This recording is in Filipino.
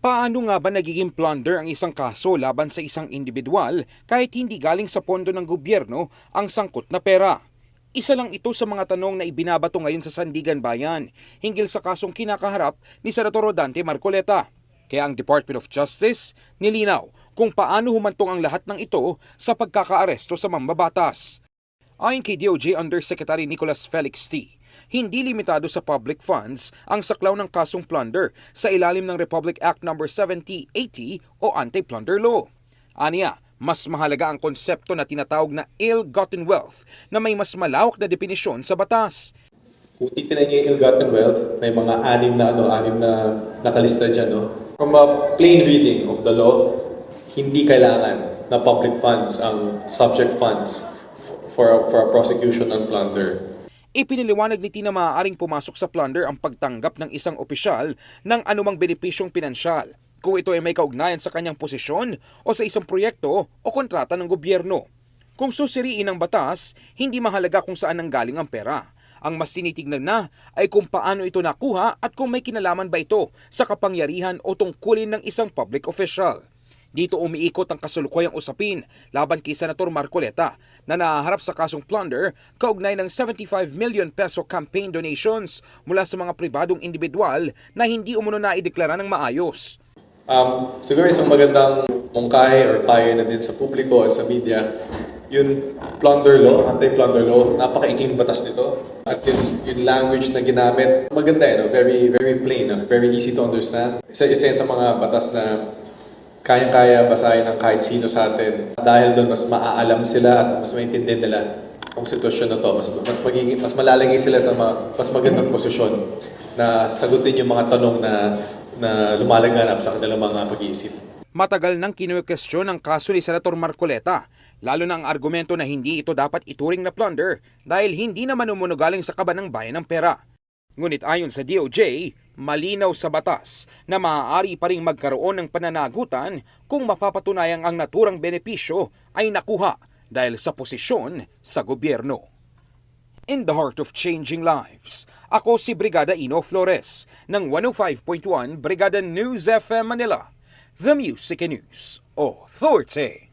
Paano nga ba nagiging plunder ang isang kaso laban sa isang individual kahit hindi galing sa pondo ng gobyerno ang sangkot na pera? Isa lang ito sa mga tanong na ibinabato ngayon sa Sandigan Bayan hinggil sa kasong kinakaharap ni Senator Rodante Marcoleta. Kaya ang Department of Justice nilinaw kung paano humantong ang lahat ng ito sa pagkakaaresto sa mambabatas. Ayon kay DOJ Undersecretary Nicholas Felix T., hindi limitado sa public funds ang saklaw ng kasong plunder sa ilalim ng Republic Act No. 7080 o Anti-Plunder Law. Aniya, mas mahalaga ang konsepto na tinatawag na ill-gotten wealth na may mas malawak na definisyon sa batas. Kung titignan niyo yung ill-gotten wealth, may mga anim na nakalista dyan. No? From a plain reading of the law, hindi kailangan na public funds ang subject funds for a prosecution on plunder. Ipiniliwanag ni Tina maaaring pumasok sa plunder ang pagtanggap ng isang opisyal ng anumang benepisyong pinansyal kung ito ay may kaugnayan sa kanyang posisyon o sa isang proyekto o kontrata ng gobyerno. Kung susiriin ng batas, hindi mahalaga kung saan nanggaling ang pera. Ang mas tinitignan na ay kung paano ito nakuha at kung may kinalaman ba ito sa kapangyarihan o tungkulin ng isang public official. Dito umiikot ang kasalukuyang usapin laban kay Senator Marcoleta na nahaharap sa kasong plunder kaugnay ng 75 million peso campaign donations mula sa mga pribadong individual na hindi umuno na ideklara ng maayos. Siguro isang magandang mungkahi or payo na din sa publiko at sa media, yung plunder law, anti-plunder law, napakaikling batas nito. At yung language na ginamit, maganda no? Very, very plain, very easy to understand. Isa yan sa mga batas na kayang-kaya basahin ng kahit sino sa atin. Dahil doon, mas maaalam sila at mas maintindihan nila ang sitwasyon na to. Mas malalagay sila sa mas magandang posisyon na sagutin yung mga tanong na lumalaganap sa kanilang mga pag-iisip. Matagal nang kinukwestiyon ang kaso ni Senator Marcoleta, lalo na ang argumento na hindi ito dapat ituring na plunder dahil hindi naman umunugaling sa kaban ng bayan ng pera. Ngunit ayon sa DOJ, malinaw sa batas na maaari pa ring magkaroon ng pananagutan kung mapapatunayang ang naturang benepisyo ay nakuha dahil sa posisyon sa gobyerno. In the heart of changing lives, ako si Brigada Ino Flores ng 105.1 Brigada News FM Manila, The Music and News Authority.